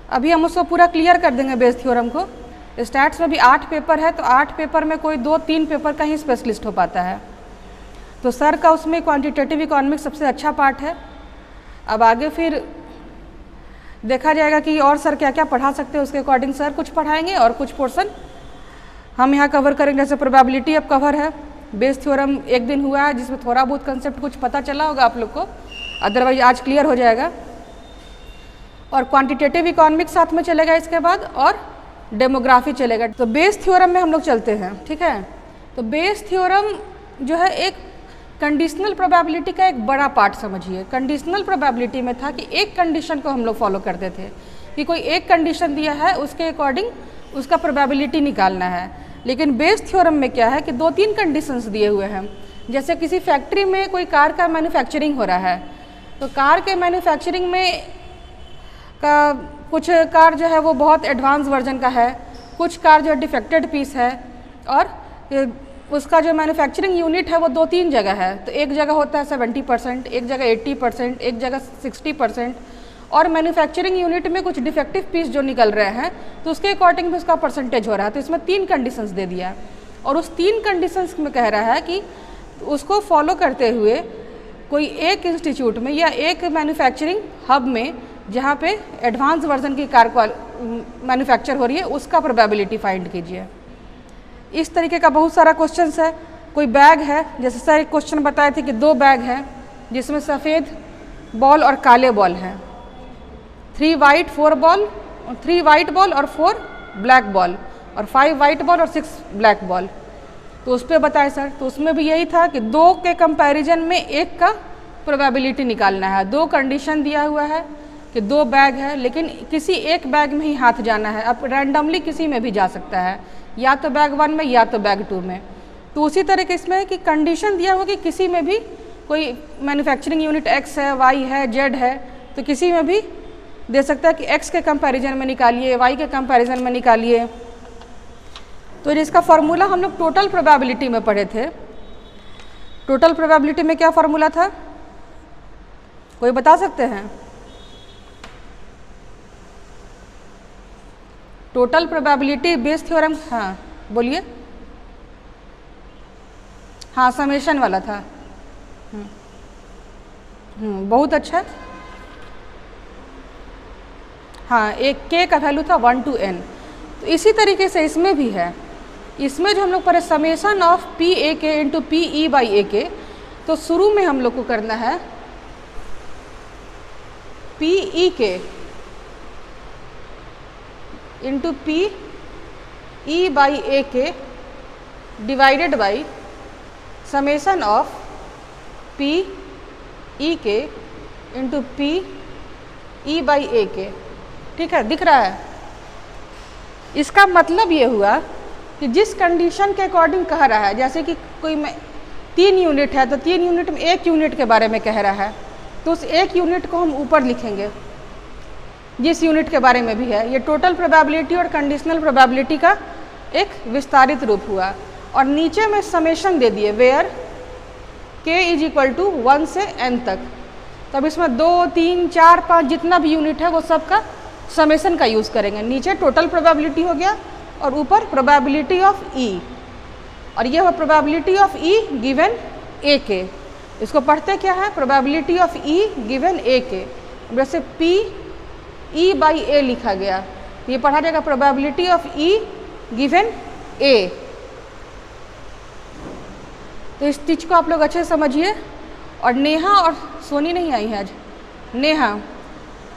अभी हम उसको पूरा क्लियर कर देंगे बेस थ्योरम को। स्टैट्स में भी 8 पेपर है, तो 8 पेपर में कोई 2-3 पेपर का ही स्पेशलिस्ट हो पाता है। तो सर का उसमें क्वांटिटेटिव इकोनॉमिक्स सबसे अच्छा पार्ट है। अब आगे फिर देखा जाएगा कि और सर क्या क्या पढ़ा सकते हैं, उसके अकॉर्डिंग सर कुछ पढ़ाएंगे और कुछ पोर्शन हम यहाँ कवर करेंगे। जैसे प्रोबेबिलिटी अब कवर है, बेस थ्योरम एक दिन हुआ है जिसमें थोड़ा बहुत कंसेप्ट कुछ पता चला होगा आप लोग को, अदरवाइज आज क्लियर हो जाएगा। और क्वांटिटेटिव इकोनॉमिक्स साथ में चलेगा इसके बाद, और डेमोग्राफी चलेगा। तो बेस थ्योरम में हम लोग चलते हैं, ठीक है। तो बेस थ्योरम जो है एक कंडीशनल प्रोबेबिलिटी का एक बड़ा पार्ट समझिए। कंडीशनल प्रोबेबिलिटी में था कि एक कंडीशन को हम लोग फॉलो करते थे कि कोई एक कंडीशन दिया है उसके अकॉर्डिंग उसका प्रोबेबिलिटी निकालना है। लेकिन बेस थ्योरम में क्या है कि 2-3 कंडीशंस दिए हुए हैं। जैसे किसी फैक्ट्री में कोई कार का मैन्युफैक्चरिंग हो रहा है, तो कार के मैन्युफैक्चरिंग में का कुछ कार जो है वो बहुत एडवांस वर्जन का है, कुछ कार जो डिफेक्टेड पीस है, और उसका जो मैन्युफैक्चरिंग यूनिट है वो 2-3 जगह है। तो एक जगह होता है 70%, एक जगह 80%, एक जगह 60%, और मैन्युफैक्चरिंग यूनिट में कुछ डिफेक्टिव पीस जो निकल रहे हैं तो उसके अकॉर्डिंग भी उसका परसेंटेज हो रहा है। तो इसमें 3 कंडीशंस दे दिया है, और उस 3 कंडीशंस में कह रहा है कि उसको फॉलो करते हुए कोई एक इंस्टीट्यूट में या एक मैन्युफैक्चरिंग हब में जहाँ पे एडवांस वर्जन की कार मैन्युफैक्चर हो रही है उसका प्रोबेबिलिटी फाइंड कीजिए। इस तरीके का बहुत सारा क्वेश्चंस है। कोई बैग है, जैसे सर एक क्वेश्चन बताए थे कि 2 बैग हैं जिसमें सफ़ेद बॉल और काले बॉल हैं, 3 वाइट 4 बॉल, 3 वाइट बॉल और 4 ब्लैक बॉल, और 5 वाइट बॉल और 6 ब्लैक बॉल। तो उस पर बताए सर, तो उसमें भी यही था कि 2 के कंपैरिजन में 1 का प्रोबेबिलिटी निकालना है। 2 कंडीशन दिया हुआ है कि 2 बैग है, लेकिन किसी एक बैग में ही हाथ जाना है। अब रैंडमली किसी में भी जा सकता है, या तो बैग 1 में या तो बैग 2 में। तो उसी तरीके इसमें है कि कंडीशन दिया हुआ कि किसी में भी कोई मैन्युफैक्चरिंग यूनिट X है, Y है, Z है, तो किसी में भी दे सकता है कि X के कंपैरिजन में निकालिए, Y के कंपैरिजन में निकालिए। तो जिसका फार्मूला हम लोग टोटल प्रोबेबिलिटी में पढ़े थे। टोटल प्रोबेबिलिटी में क्या फार्मूला था, कोई बता सकते हैं? टोटल प्रोबेबिलिटी बेस थ्योरम, हाँ बोलिए। हाँ, समेशन वाला था। बहुत अच्छा। हाँ, एक k का वैल्यू था 1 to n। तो इसी तरीके से इसमें भी है। इसमें जो हम लोग पढ़े समेशन ऑफ पी ए के इंटू पी ई बाई ए के, तो शुरू में हम लोग को करना है पी ई के इंटू पी ई बाई ए के divided by summation of P E के इंटू पी ई बाई ए के। ठीक है, दिख रहा है? इसका मतलब ये हुआ कि जिस कंडीशन के अकॉर्डिंग कह रहा है, जैसे कि कोई में 3 यूनिट है तो 3 यूनिट में 1 यूनिट के बारे में कह रहा है, तो उस 1 यूनिट को हम ऊपर लिखेंगे जिस यूनिट के बारे में भी है। ये टोटल प्रोबेबिलिटी और कंडीशनल प्रोबेबिलिटी का एक विस्तारित रूप हुआ। और नीचे में समेशन दे दिए where k is equal to 1 से n तक। तब इसमें 2, 3, 4, 5 जितना भी यूनिट है वो सब का समेशन का यूज़ करेंगे। नीचे टोटल प्रोबेबिलिटी हो गया और ऊपर प्रोबेबिलिटी ऑफ E, और ये है probability of E given A के। इसको पढ़ते क्या है, probability of E given A के। जैसे P E बाई A लिखा गया, ये पढ़ा जाएगा probability of E given A। तो इस चीज़ को आप लोग अच्छे से समझिए। और नेहा और सोनी नहीं आई है आज, नेहा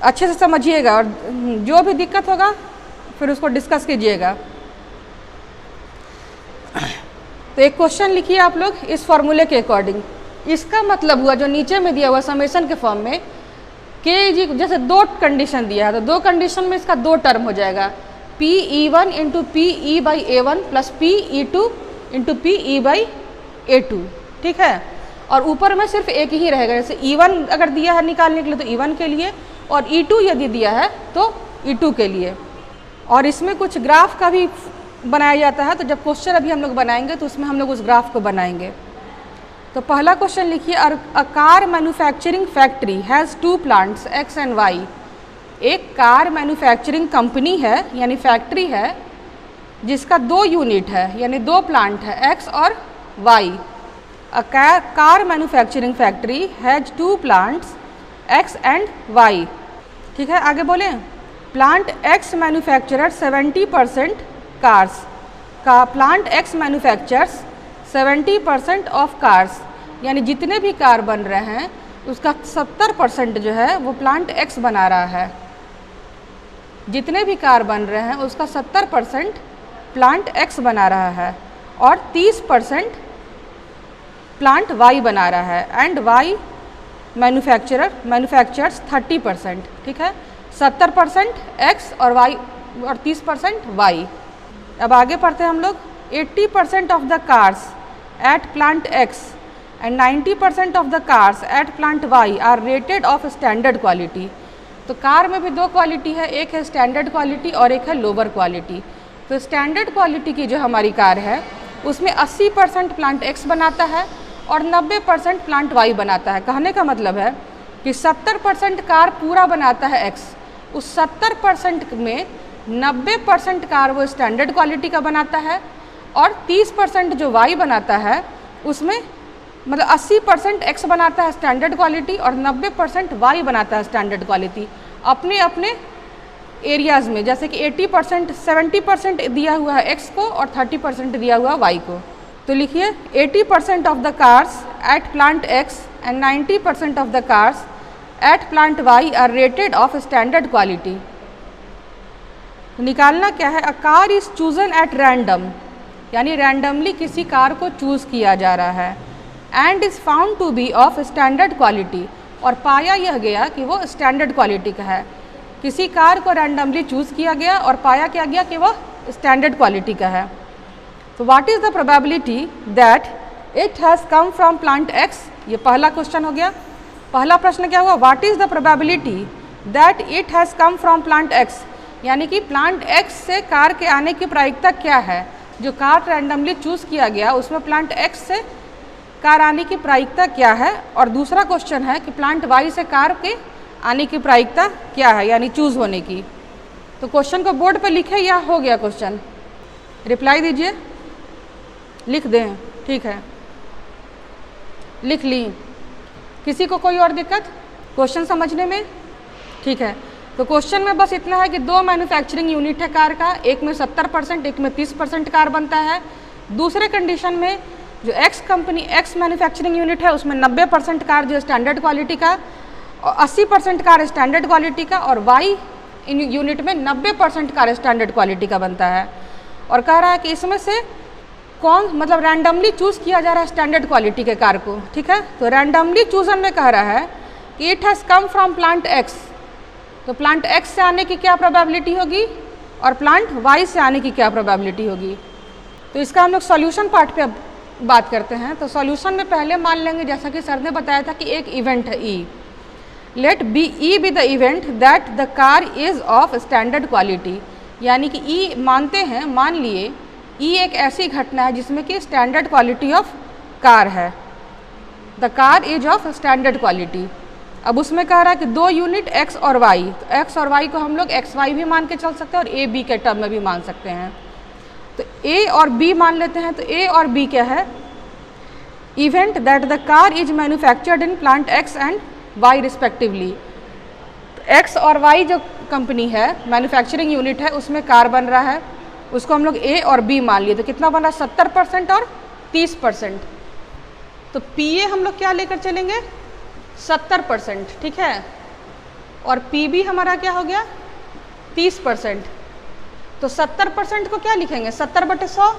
अच्छे से समझिएगा, और जो भी दिक्कत होगा फिर उसको डिस्कस कीजिएगा। तो एक क्वेश्चन लिखिए आप लोग इस फॉर्मूले के अकॉर्डिंग। इसका मतलब हुआ जो नीचे में दिया हुआ समेशन के फॉर्म में k जी, जैसे 2 कंडीशन दिया है तो 2 कंडीशन में इसका 2 टर्म हो जाएगा, P E 1 into P E by A 1 plus P E 2 into P E by A 2। ठीक है, और ऊपर में सिर्फ एक ही रहेगा। जैसे E1 अगर दिया है निकालने के लिए तो E1 के लिए, और E2 यदि दिया है तो E2 के लिए। और इसमें कुछ ग्राफ का भी बनाया जाता है, तो जब क्वेश्चन अभी हम लोग बनाएंगे तो उसमें हम लोग उस ग्राफ को बनाएंगे। तो पहला क्वेश्चन लिखिए, अ car manufacturing factory has 2 plants X and Y एक कार मैन्युफैक्चरिंग कंपनी है यानी फैक्ट्री है जिसका 2 यूनिट है यानी 2 प्लांट है X और Y। A car manufacturing factory has 2 plants X and Y। ठीक है, आगे बोलें। प्लांट X मैन्युफैक्चरर 70% कार्स का plant X manufactures 70% of cars, यानी जितने भी कार बन रहे हैं उसका 70% जो है वो प्लांट X बना रहा है। जितने भी कार बन रहे हैं उसका 70% प्लांट X बना रहा है और 30% प्लांट Y बना रहा है। And Y manufactures 30%। ठीक है, 70% X और Y और 30% Y। अब आगे पढ़ते हैं हम लोग। 80% of the cars at plant X and 90% of the cars at plant Y are rated of standard quality. तो कार में भी 2 क्वालिटी है, एक है स्टैंडर्ड क्वालिटी और एक है लोअर क्वालिटी। तो स्टैंडर्ड क्वालिटी की जो हमारी कार है उसमें 80% प्लांट X बनाता है और 90% प्लांट Y बनाता है। कहने का मतलब है कि 70% कार पूरा बनाता है X, उस 70% में 90% कार वो स्टैंडर्ड क्वालिटी का बनाता है और 30% जो Y बनाता है उसमें मतलब 80% X बनाता है स्टैंडर्ड क्वालिटी और 90% Y बनाता है स्टैंडर्ड क्वालिटी अपने अपने एरियाज़ में। जैसे कि 80% 70% दिया हुआ है X को और 30% दिया हुआ है Y को। तो लिखिए 80% of the cars at plant X and 90% of the cars at plant Y are rated of standard quality. निकालना क्या है? A car is chosen at random, यानी रैंडमली किसी कार को चूज़ किया जा रहा है। And is found to be of standard quality, और पाया यह गया कि वो स्टैंडर्ड क्वालिटी का है। किसी कार को रैंडमली चूज़ किया गया और पाया क्या गया कि वह स्टैंडर्ड क्वालिटी का है। तो what is the probability that it has come from plant X? ये पहला क्वेश्चन हो गया। पहला प्रश्न क्या हुआ? What is the probability that it has come from plant X, यानी कि प्लांट X से कार के आने की प्रायिकता क्या है। जो कार रैंडमली चूज़ किया गया उसमें प्लांट X से कार आने की प्रायिकता क्या है। और दूसरा क्वेश्चन है कि प्लांट Y से कार के आने की प्रायिकता क्या है, यानी चूज़ होने की। तो क्वेश्चन को बोर्ड पर लिखे या हो गया क्वेश्चन? रिप्लाई दीजिए, लिख दें। ठीक है, लिख ली। किसी को कोई और दिक्कत क्वेश्चन समझने में? ठीक है, तो क्वेश्चन में बस इतना है कि 2 मैन्युफैक्चरिंग यूनिट है कार का, एक में 70% एक में 30% कार बनता है। दूसरे कंडीशन में जो X मैन्युफैक्चरिंग यूनिट है उसमें 90% कार जो स्टैंडर्ड क्वालिटी का और 80% कार स्टैंडर्ड क्वालिटी का, और Y यूनिट में 90% कार स्टैंडर्ड क्वालिटी का बनता है। और कह रहा है कि इसमें से कौन मतलब रैंडमली चूज़ किया जा रहा है स्टैंडर्ड क्वालिटी के कार को। ठीक है, तो रैंडमली चूजन में कह रहा है कि it has come from plant X, तो प्लांट X से आने की क्या प्रोबेबिलिटी होगी और प्लांट Y से आने की क्या प्रोबेबिलिटी होगी। तो इसका हम लोग सॉल्यूशन पार्ट पे अब बात करते हैं। तो सॉल्यूशन में पहले मान लेंगे, जैसा कि सर ने बताया था, कि एक इवेंट है E। Let E be the event that the car is of standard quality, यानी कि E मानते हैं, मान लिए E एक ऐसी घटना है जिसमें कि स्टैंडर्ड क्वालिटी ऑफ कार है। The car is of standard quality. अब उसमें कह रहा है कि 2 यूनिट X और Y, तो X और Y को हम लोग XY भी मान के चल सकते हैं और A B के टर्म में भी मान सकते हैं। तो A और B मान लेते हैं। तो A और B क्या है? Event that the car is manufactured in plant X and Y respectively. तो X और Y जो कंपनी है, मैन्युफैक्चरिंग यूनिट है, उसमें कार बन रहा है, उसको हम लोग A और B मान लिए। तो कितना बन रहा है? 70% और 30%। तो PA हम लोग क्या लेकर चलेंगे? 70%। ठीक है, और PB हमारा क्या हो गया? 30%। तो 70% को क्या लिखेंगे? 70/100,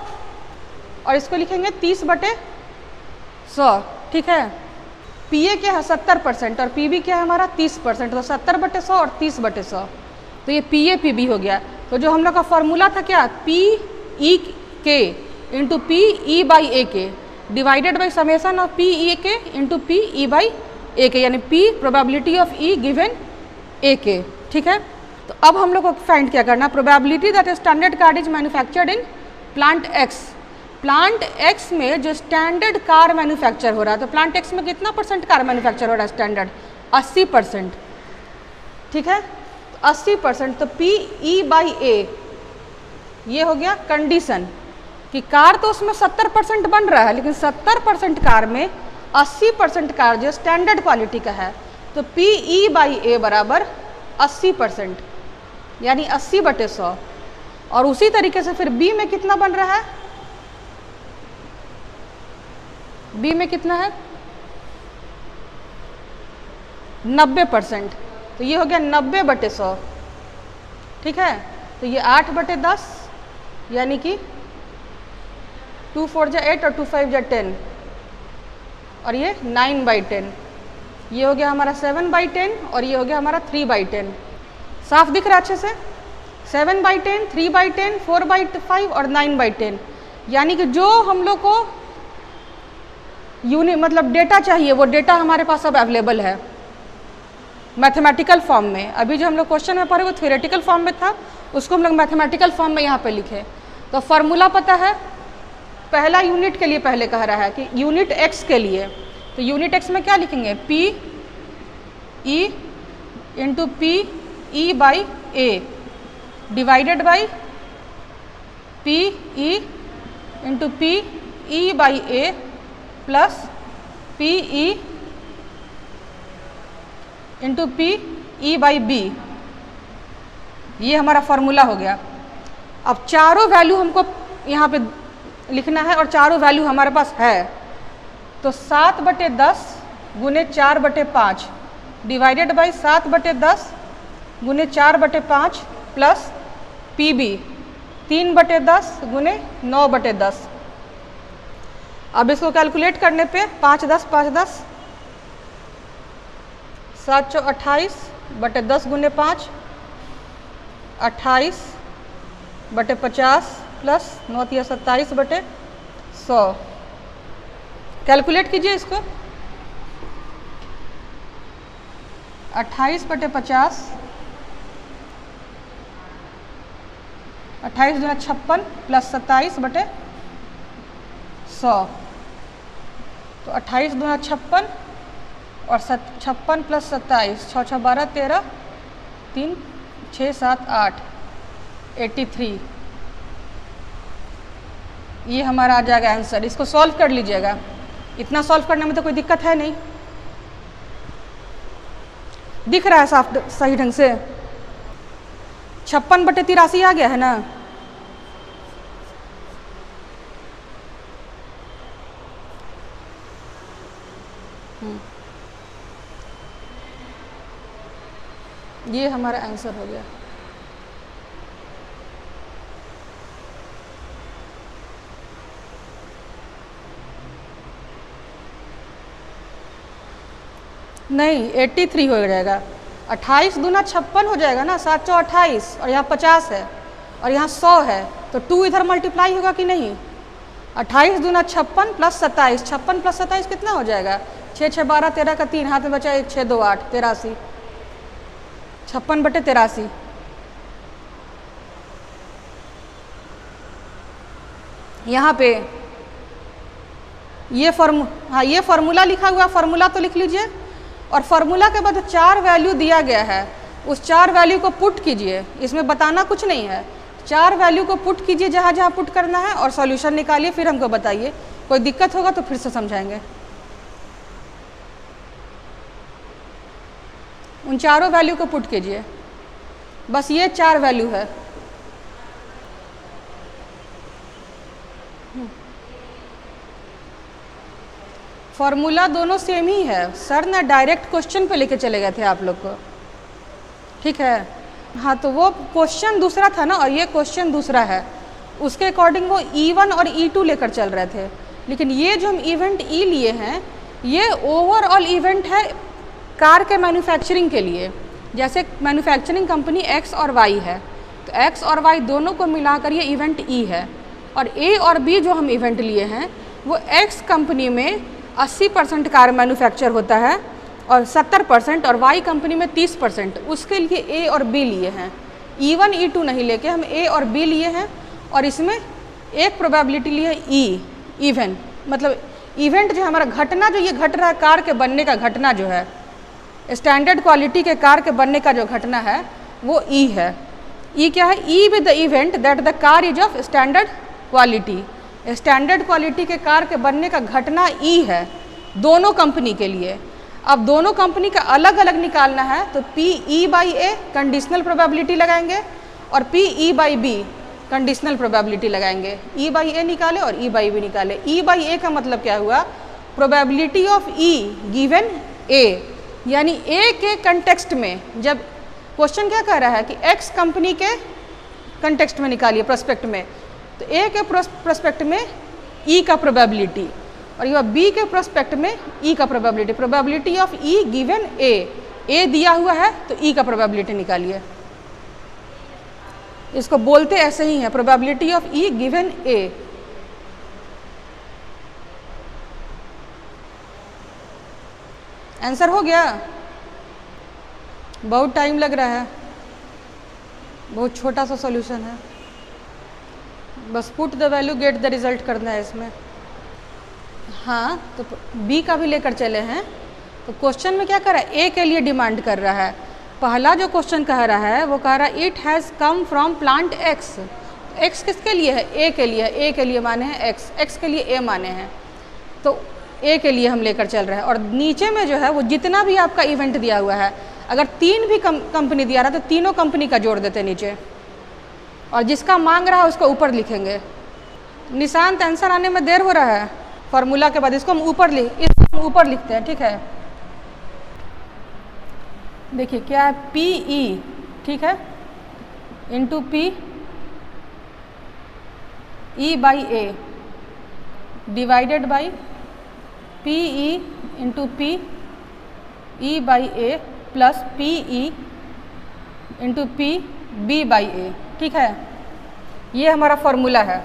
और इसको लिखेंगे 30/100। ठीक है, PA क्या है? 70% और PB क्या है हमारा? 30%। तो 70/100 और 30/100, तो ये PA PB हो गया। तो जो हम लोग का फॉर्मूला था क्या? PEK into PE/AK divided by summation of PEK into PE/AK, यानी P probability of E given AK। ठीक है, तो अब हम लोग को फाइंड क्या करना? Probability that standard car is manufactured in plant X। Plant X में जो स्टैंडर्ड कार मैन्युफैक्चर हो रहा है, तो प्लांट X में कितना % कार मैन्युफैक्चर हो रहा है स्टैंडर्ड? 80%। ठीक है, तो 80%, तो पी ई बाई ए, ये हो गया कंडीशन कि कार तो उसमें 70% बन रहा है, लेकिन 70% कार में 80% कार जो स्टैंडर्ड क्वालिटी का है, तो पी ई बाई ए बराबर 80%, यानी 80/100। और उसी तरीके से फिर बी में कितना बन रहा है, बी में कितना है 90%, तो ये हो गया 90/100, ठीक है। तो ये 8/10 यानी कि 2 4 जा 8 और 2 5 जा 10, और ये 9/10, ये हो गया हमारा 7/10 और ये हो गया हमारा 3/10। साफ दिख रहा है अच्छे से, 7/10, 3/10, 4/5 और 9/10, यानी कि जो हम लोग को मतलब डेटा चाहिए वो डेटा हमारे पास अब अवेलेबल है मैथमेटिकल फॉर्म में। अभी जो हम लोग क्वेश्चन में पढ़े वो थ्योरेटिकल फॉर्म में था, उसको हम लोग मैथमेटिकल फॉर्म में यहाँ पे लिखे। तो फॉर्मूला पता है, पहला यूनिट के लिए पहले कह रहा है कि यूनिट एक्स के लिए, तो यूनिट एक्स में क्या लिखेंगे, P E into P E by A divided by P E into P E by A plus P E into P E by B, ये हमारा फॉर्मूला हो गया। अब चारों वैल्यू हमको यहाँ पे लिखना है और चारों वैल्यू हमारे पास है, तो 7/10 गुने 4/5 डिवाइडेड बाई 7/10 गुने 4/5 प्लस पी बी 3/10 गुने 9/10। अब इसको कैलकुलेट करने पे 5 10 5 10 7 चौ 28/10 गुने 5 28/50 प्लस 9 3 27/100। कैलकुलेट कीजिए इसको, 28/50 28 दूना 56 प्लस 27/100, तो 28 दूना 56 और 56 प्लस 27 6 6 12 13 3 6 7 8 83, ये हमारा आ जाएगा आंसर। इसको सॉल्व कर लीजिएगा, इतना सॉल्व करने में तो कोई दिक्कत है नहीं, दिख रहा है साफ सही ढंग से। 56/83 आ गया है ना, ये हमारा आंसर हो गया। नहीं 83 हो जाएगा, 28 दूना 56 हो जाएगा ना, 7 चौ 28 और यहाँ 50 है और यहाँ 100 है, तो 2 इधर मल्टीप्लाई होगा कि नहीं। 28 दूना 56 प्लस 27, 56 प्लस 27 कितना हो जाएगा, 6 6 12 13 का 3 हाथ में बचा 1 6 2 8 83, 56/83। यहाँ पे ये ये फार्मूला लिखा हुआ, फार्मूला तो लिख लीजिए, और फार्मूला के बाद 4 वैल्यू दिया गया है, उस 4 वैल्यू को पुट कीजिए, इसमें बताना कुछ नहीं है, 4 वैल्यू को पुट कीजिए जहाँ जहाँ पुट करना है और सॉल्यूशन निकालिए, फिर हमको बताइए, कोई दिक्कत होगा तो फिर से समझाएंगे। उन चारों वैल्यू को पुट कीजिए, बस ये 4 वैल्यू है। फॉर्मूला दोनों सेम ही है, सर ने डायरेक्ट क्वेश्चन पे लेके चले गए थे आप लोग को, ठीक है। हाँ, तो वो क्वेश्चन दूसरा था ना और ये क्वेश्चन दूसरा है, उसके अकॉर्डिंग वो E1 और E2 लेकर चल रहे थे, लेकिन ये जो हम इवेंट E लिए हैं ये ओवरऑल इवेंट है कार के मैन्युफैक्चरिंग के लिए। जैसे मैन्युफैक्चरिंग कंपनी X और Y है, तो X और Y दोनों को मिलाकर ये इवेंट E है, और A और B जो हम इवेंट लिए हैं वो X कंपनी में 80% कार मैन्युफैक्चर होता है और 70%, और Y कंपनी में 30%, उसके लिए A और B लिए हैं। E1 E2 नहीं लेके हम A और B लिए हैं, और इसमें एक प्रोबेबिलिटी ली है E इवेंट, मतलब इवेंट जो हमारा घटना जो ये घट रहा है, कार के बनने का घटना जो है, स्टैंडर्ड क्वालिटी के कार के बनने का जो घटना है, वो ई है। ई क्या है? E with the event that the car is of standard quality. Standard quality के कार के बनने का घटना ई है दोनों कंपनी के लिए। अब दोनों कंपनी का अलग अलग निकालना है तो P E by A conditional probability लगाएंगे और P E by B conditional probability लगाएंगे। ई बाई ए निकाले और ई बाई बी निकाले। ई बाई ए का मतलब क्या हुआ? प्रोबेबिलिटी ऑफ ई गिवन ए, यानी ए के कंटेक्स्ट में। जब क्वेश्चन क्या कह रहा है कि एक्स कंपनी के कंटेक्स्ट में निकालिए प्रोस्पेक्ट में, तो ए के प्रोस्पेक्ट में ई का प्रोबेबिलिटी और यह बी के प्रोस्पेक्ट में ई का probability. Probability of E given A दिया हुआ है तो ई का प्रोबेबिलिटी निकालिए। इसको बोलते ऐसे ही है, probability of E given A. Answer हो गया? बहुत टाइम लग रहा है, बहुत छोटा सा सॉल्यूशन है, बस put the value get the result करना है इसमें। हाँ, तो बी का भी लेकर चले हैं। तो क्वेश्चन में क्या कर रहा है? ए के लिए डिमांड कर रहा है। पहला जो क्वेश्चन कह रहा है वो कह रहा है it has come from plant x. X किसके लिए है? ए के लिए। ए के लिए माने हैं एक्स, एक्स के लिए ए माने हैं, तो ए के लिए हम लेकर चल रहे हैं। और नीचे में जो है वो जितना भी आपका इवेंट दिया हुआ है, अगर तीन भी कंपनी दिया रहा तो तीनों कंपनी का जोड़ देते नीचे, और जिसका मांग रहा है उसको ऊपर लिखेंगे। निशांत, आंसर आने में देर हो रहा है फार्मूला के बाद, इसको हम ऊपर लिखते हैं, ठीक है। देखिए क्या है? पी ई, ठीक है, into P E by A divided by P E into P E by A plus P E into P B by A, ठीक है। ये हमारा फॉर्मूला है।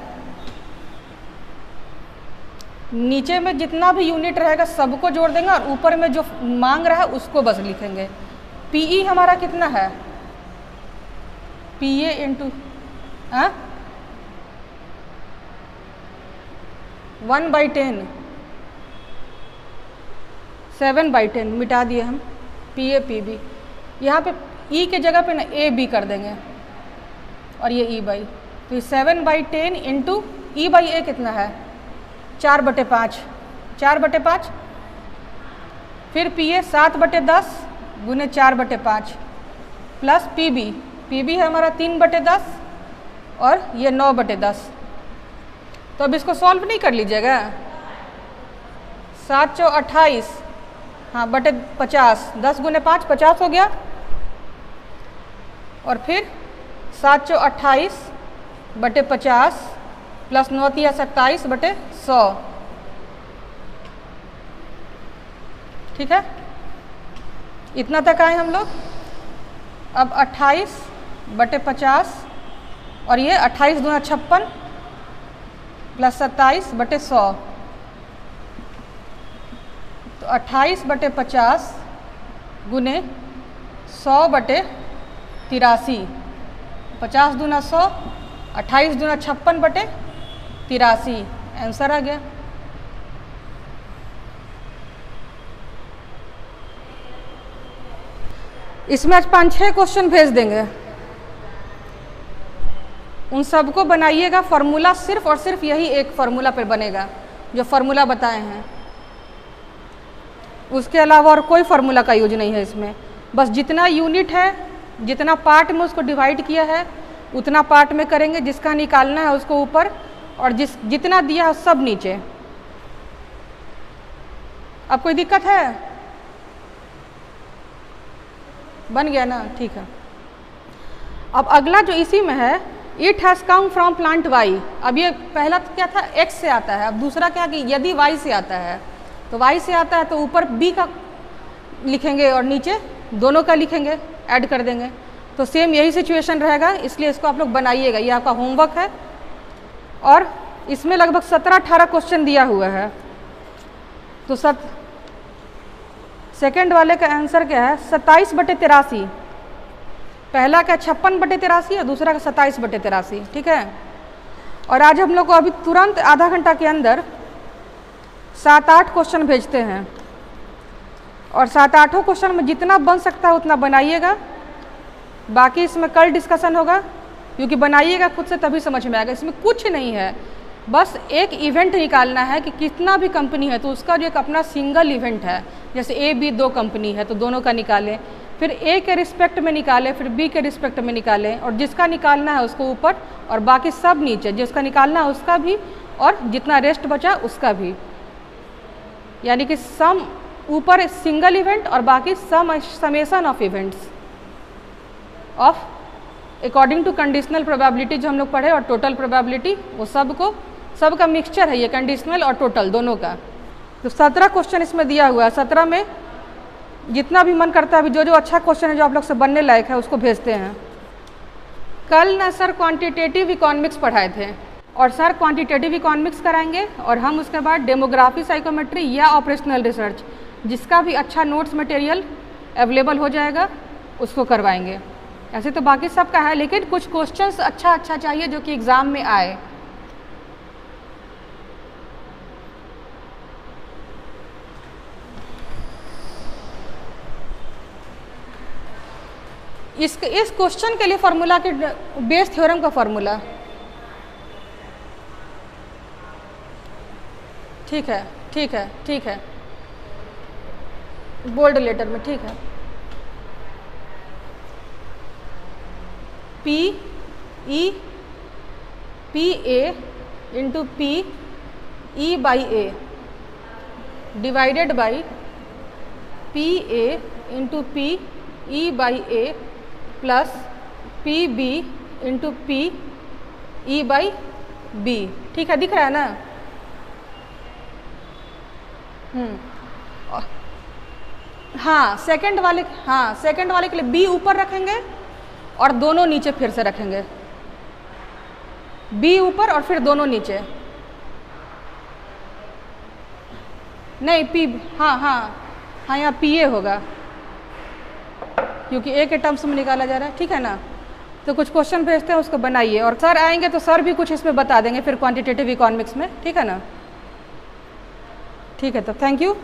नीचे में जितना भी यूनिट रहेगा सबको जोड़ देंगे और ऊपर में जो मांग रहा है उसको बस लिखेंगे। पी ई हमारा कितना है? पी ए इंटू 1/10, 7/10 मिटा दिए हम, पी ए पी बी। यहाँ पे ई के जगह पे ना ए बी कर देंगे और ये ई बाई, तो 7/10 इंटू ई बाई ए कितना है? 4/5, 4/5। फिर पी ए 7/10 गुने 4/5 प्लस पी बी है हमारा 3/10 और ये 9/10। तो अब इसको सॉल्व नहीं कर लीजिएगा? 7 चौ 28, हाँ, बटे 50, 10 गुने 5 50 हो गया। और फिर 7 चौ 28 बटे 50 प्लस 9 तिया 27 बटे 100, ठीक है। इतना तक आए हम लोग। अब 28 बटे 50 और ये 28 दूना 56 प्लस 27 बटे 100, तो 28 बटे 50 गुने 100 बटे 83, 50 दूना 100, 28 दूना 56 बटे 83, आंसर आ गया। इसमें आज 5-6 क्वेश्चन भेज देंगे, उन सबको बनाइएगा। फार्मूला सिर्फ और सिर्फ यही एक फार्मूला पे बनेगा जो फार्मूला बताए हैं, उसके अलावा और कोई फार्मूला का यूज नहीं है इसमें। बस जितना यूनिट है, जितना पार्ट में उसको डिवाइड किया है उतना पार्ट में करेंगे, जिसका निकालना है उसको ऊपर और जितना दिया है सब नीचे। अब कोई दिक्कत है? बन गया ना? ठीक है। अब अगला जो इसी में है, it has come from plant Y. अब ये पहला तो क्या था? एक्स से आता है। अब दूसरा क्या कि यदि वाई से आता है, तो वाई से आता है तो ऊपर बी का लिखेंगे और नीचे दोनों का लिखेंगे, ऐड कर देंगे। तो सेम यही सिचुएशन रहेगा, इसलिए इसको आप लोग बनाइएगा। ये आपका होमवर्क है और इसमें लगभग 17-18 क्वेश्चन दिया हुआ है। तो सेकेंड वाले का आंसर क्या है? 27/83। पहला का 56/83 और दूसरा का 27/83, ठीक है। और आज हम लोग को अभी तुरंत आधा घंटा के अंदर 7-8 क्वेश्चन भेजते हैं और 7-8 क्वेश्चन में जितना बन सकता है उतना बनाइएगा बाकी इसमें कल डिस्कशन होगा, क्योंकि बनाइएगा खुद से तभी समझ में आएगा। इसमें कुछ नहीं है, बस एक इवेंट निकालना है कि कितना भी कंपनी है तो उसका जो एक अपना सिंगल इवेंट है, जैसे ए बी 2 कंपनी है तो दोनों का निकालें, फिर ए के रिस्पेक्ट में निकालें, फिर बी के रिस्पेक्ट में निकालें, और जिसका निकालना है उसको ऊपर और बाकी सब नीचे, जिसका निकालना है उसका भी और जितना रेस्ट बचा उसका भी। यानी कि सम ऊपर सिंगल इवेंट और बाकी summation of events of according to conditional probability जो हम लोग पढ़े और टोटल प्रोबेबिलिटी, वो सबका मिक्सचर है ये, कंडीशनल और टोटल दोनों का। तो 17 क्वेश्चन इसमें दिया हुआ है। 17 में जितना भी मन करता है, अभी जो अच्छा क्वेश्चन है जो आप लोग से बनने लायक है उसको भेजते हैं। कल ना सर क्वांटिटेटिव इकोनॉमिक्स पढ़ाए थे, और सर क्वांटिटेटिव इकोनॉमिक्स कराएंगे, और हम उसके बाद डेमोग्राफी साइकोमेट्री या ऑपरेशनल रिसर्च, जिसका भी अच्छा नोट्स मटेरियल अवेलेबल हो जाएगा उसको करवाएंगे। ऐसे तो बाकी सब का है, लेकिन कुछ क्वेश्चंस अच्छा चाहिए जो कि एग्ज़ाम में आए। इस क्वेश्चन के लिए फार्मूला के बेस थ्योरम का फार्मूला, ठीक है, बोल्ड लेटर में, ठीक है। P A into P E by A divided by P A into P E by A plus P B into P E by B, ठीक है, दिख रहा है ना? हाँ, सेकंड वाले के लिए बी ऊपर रखेंगे और दोनों नीचे फिर से रखेंगे, बी ऊपर और फिर दोनों नीचे, नहीं पी, हाँ यहाँ पी ए होगा क्योंकि ए के टर्म्स में निकाला जा रहा है, ठीक है ना? तो कुछ क्वेश्चन भेजते हैं, उसको बनाइए, और सर आएंगे तो सर भी कुछ इसमें बता देंगे फिर क्वांटिटेटिव इकोनॉमिक्स में, ठीक है ना? ठीक है, तो थैंक यू।